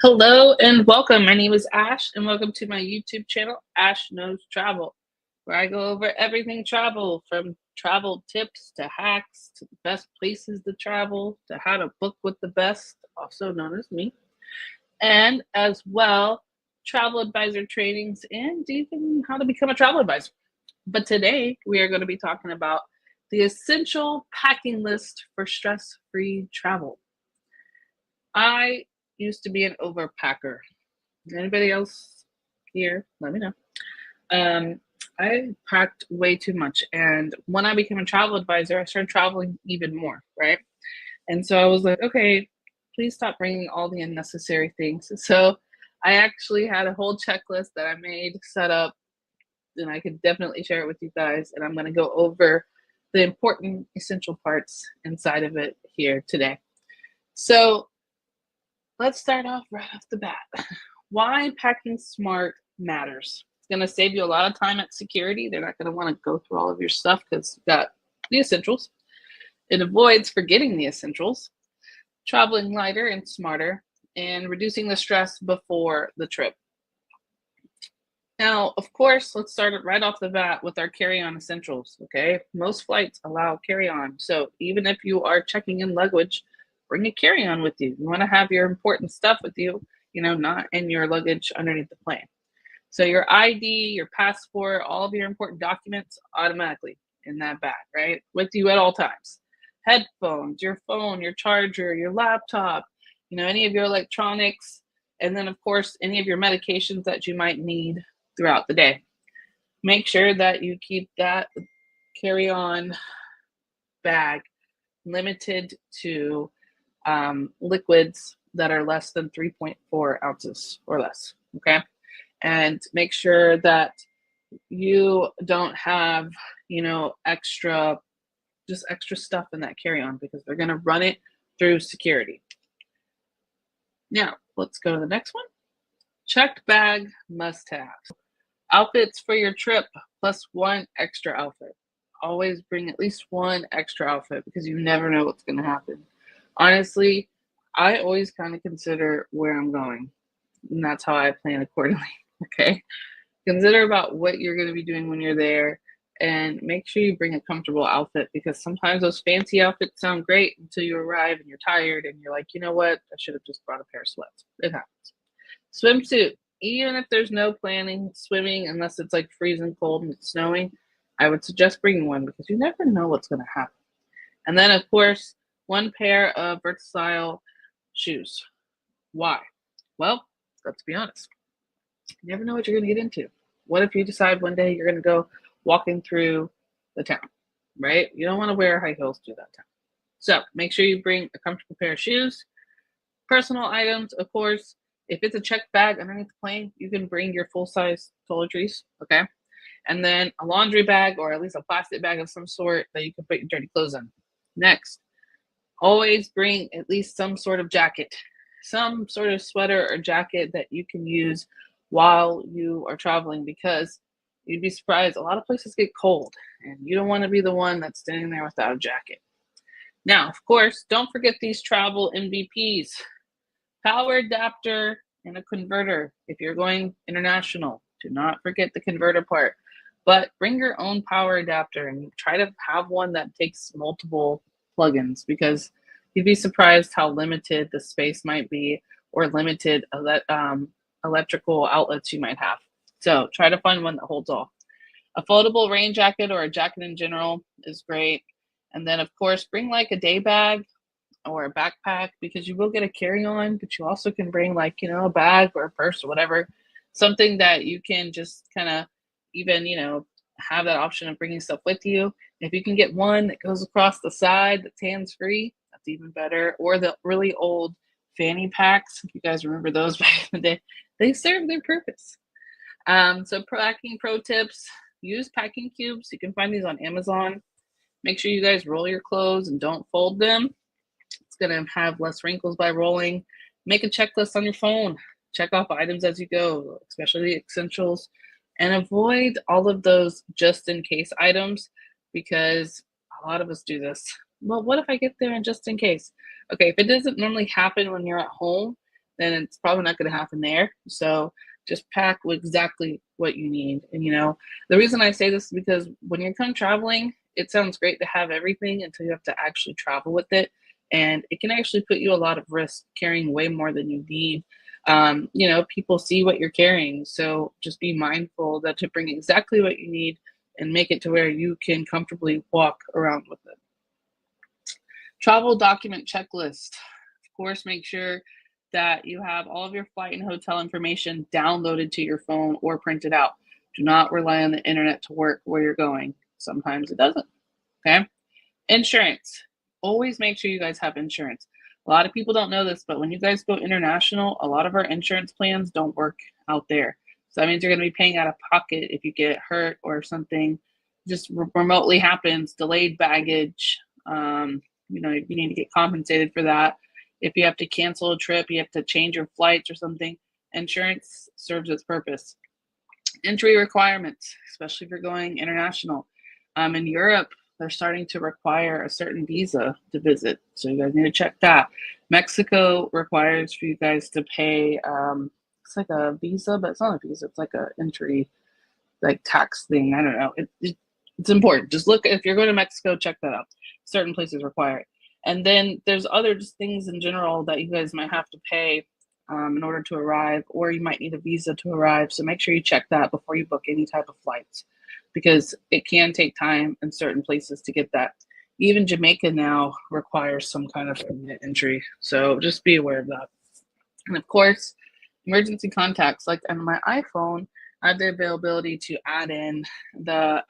Hello and welcome. My name is Ash, and welcome to my YouTube channel, Ash Knows Travel, where I go over everything travel, from travel tips to hacks to the best places to travel to how to book with the best, also known as me, and as well travel advisor trainings and even how to become a travel advisor. But today we are going to be talking about the essential packing list for stress-free travel. I used to be an overpacker. Anybody else here? Let me know. I packed way too much, and when I became a travel advisor, I started traveling even more, right? And so I was like, okay, please stop bringing all the unnecessary things. So I actually had a whole checklist that I made, set up, and I could definitely share it with you guys. And I'm going to go over the important essential parts inside of it here today. So let's start off right off the bat. Why packing smart matters. It's going to save you a lot of time at security. They're not going to want to go through all of your stuff because you've got the essentials. It avoids forgetting the essentials, traveling lighter and smarter, and reducing the stress before the trip. Now, of course, let's start it right off the bat with our carry-on essentials, okay? Most flights allow carry-on. So even if you are checking in luggage, bring a carry-on with you. You want to have your important stuff with you, not in your luggage underneath the plane. So your ID, your passport, all of your important documents automatically in that bag, right? With you at all times. Headphones, your phone, your charger, your laptop, any of your electronics, and then of course, any of your medications that you might need throughout the day. Make sure that you keep that carry-on bag limited to liquids that are less than 3.4 ounces or less, okay? And make sure that you don't have, extra stuff in that carry-on, because they're going to run it through security. Now, let's go to the next one. Checked bag must-have. Outfits for your trip plus one extra outfit. Always bring at least one extra outfit, because you never know what's going to happen. Honestly, I always kind of consider where I'm going, and that's how I plan accordingly, okay? Consider about what you're going to be doing when you're there, and make sure you bring a comfortable outfit, because sometimes those fancy outfits sound great until you arrive and you're tired and you're like, you know what? I should have just brought a pair of sweats. It happens. Swimsuit. Even if there's no planning swimming, unless it's like freezing cold and it's snowing, I would suggest bringing one, because you never know what's going to happen. And then, of course, one pair of versatile shoes. Why? Well, let's be honest. You never know what you're going to get into. What if you decide one day you're going to go walking through the town, right? You don't want to wear high heels through that town. So make sure you bring a comfortable pair of shoes. Personal items, of course. If it's a checked bag underneath the plane, you can bring your full-size toiletries, okay? And then a laundry bag, or at least a plastic bag of some sort that you can put your dirty clothes in. Next, always bring at least some sort of jacket, some sort of sweater or jacket that you can use while you are traveling, because you'd be surprised, a lot of places get cold, and you don't want to be the one that's standing there without a jacket. Now, of course, don't forget these travel MVPs. Power adapter and a converter. If you're going international, do not forget the converter part. But bring your own power adapter, and try to have one that takes multiple plugins, because you'd be surprised how limited the space might be, or limited electrical outlets you might have. So try to find one that holds all. A foldable rain jacket or a jacket in general is great. And then, of course, bring like a day bag or a backpack because you will get a carry-on, but you also can bring like, a bag or a purse or whatever, something that you can just kind of even, have that option of bringing stuff with you. If you can get one that goes across the side that's hands-free, that's even better. Or the really old fanny packs, if you guys remember those back in the day, they serve their purpose. So packing pro tips, use packing cubes. You can find these on Amazon. Make sure you guys roll your clothes and don't fold them. It's going to have less wrinkles by rolling. Make a checklist on your phone. Check off items as you go, especially the essentials, and avoid all of those just in case items because a lot of us do this. Well, what if I get there and just in case? Okay, if it doesn't normally happen when you're at home, then it's probably not going to happen there. So just pack with exactly what you need. And the reason I say this is because when you're come traveling, it sounds great to have everything until you have to actually travel with it. And it can actually put you a lot of risk carrying way more than you need. People see what you're carrying. So just be mindful that to bring exactly what you need and make it to where you can comfortably walk around with it. Travel document checklist. Of course, make sure that you have all of your flight and hotel information downloaded to your phone or printed out. Do not rely on the internet to work where you're going. Sometimes it doesn't. Okay. Insurance. Always make sure you guys have insurance. A lot of people don't know this, but when you guys go international, a lot of our insurance plans don't work out there. So that means you're going to be paying out of pocket if you get hurt or if something just remotely happens, delayed baggage. You need to get compensated for that. If you have to cancel a trip, you have to change your flights or something, insurance serves its purpose. Entry requirements, especially if you're going international. In Europe, they're starting to require a certain visa to visit. So you guys need to check that. Mexico requires for you guys to pay, it's like a visa, but it's not a visa. It's like a entry, like tax thing. I don't know. It's important. Just look, if you're going to Mexico, check that out. Certain places require it. And then there's other just things in general that you guys might have to pay in order to arrive, or you might need a visa to arrive. So make sure you check that before you book any type of flights, because it can take time in certain places to get that. Even Jamaica now requires some kind of entry. So just be aware of that. And of course, emergency contacts. Like on my iPhone, I have the availability to add in the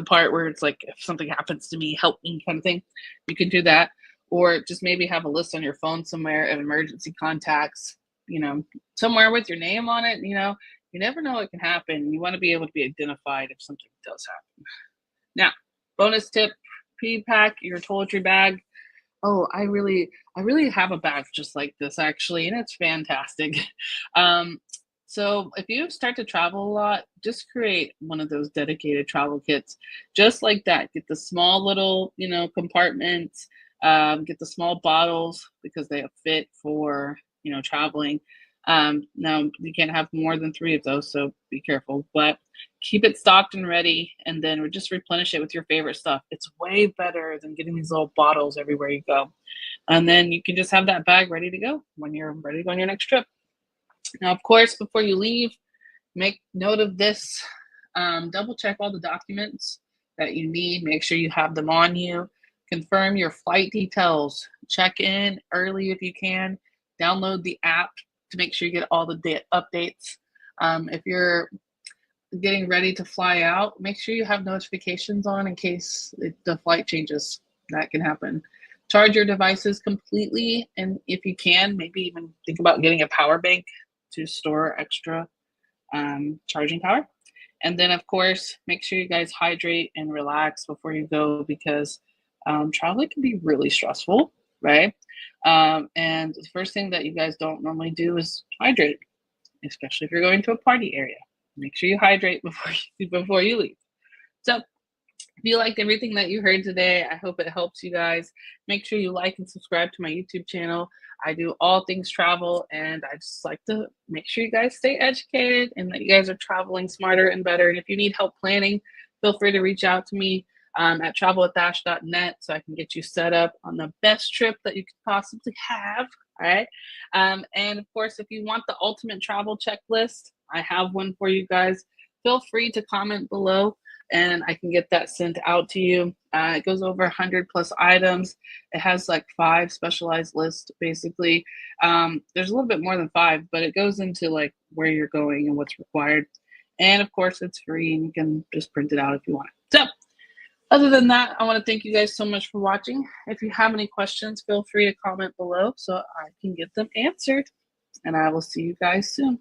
part where it's like, if something happens to me, help me kind of thing. You can do that. Or just maybe have a list on your phone somewhere of emergency contacts, somewhere with your name on it. You never know what can happen. You want to be able to be identified if something does happen. Now, bonus tip, pre-pack your toiletry bag. Oh, I really have a bag just like this actually, and it's fantastic. So if you start to travel a lot, just create one of those dedicated travel kits, just like that. Get the small little, compartments. Get the small bottles because they fit for, traveling. Now you can't have more than 3 of those, so be careful, but keep it stocked and ready, and then just replenish it with your favorite stuff. It's way better than getting these little bottles everywhere you go. And then you can just have that bag ready to go when you're ready to go on your next trip. Now, of course, before you leave, make note of this. Double check all the documents that you need. Make sure you have them on you. Confirm your flight details. Check in early if you can. Download the app to make sure you get all the updates. If you're getting ready to fly out, make sure you have notifications on in case the flight changes. That can happen. Charge your devices completely, and if you can, maybe even think about getting a power bank to store extra charging power. And then, of course, make sure you guys hydrate and relax before you go, because traveling can be really stressful, right? And the first thing that you guys don't normally do is hydrate, especially if you're going to a party area. Make sure you hydrate before you leave. So if you liked everything that you heard today, I hope it helps you guys. Make sure you like and subscribe to my YouTube channel. I do all things travel, and I just like to make sure you guys stay educated and that you guys are traveling smarter and better. And if you need help planning, feel free to reach out to me at travelwithash.net so I can get you set up on the best trip that you could possibly have. All right. And of course, if you want the ultimate travel checklist, I have one for you guys. feel free to comment below and I can get that sent out to you. It goes over 100 plus items. It has like 5 specialized lists, basically. There's a little bit more than 5, but it goes into like where you're going and what's required. And of course, it's free and you can just print it out if you want. So other than that, I want to thank you guys so much for watching. If you have any questions, feel free to comment below so I can get them answered. And I will see you guys soon.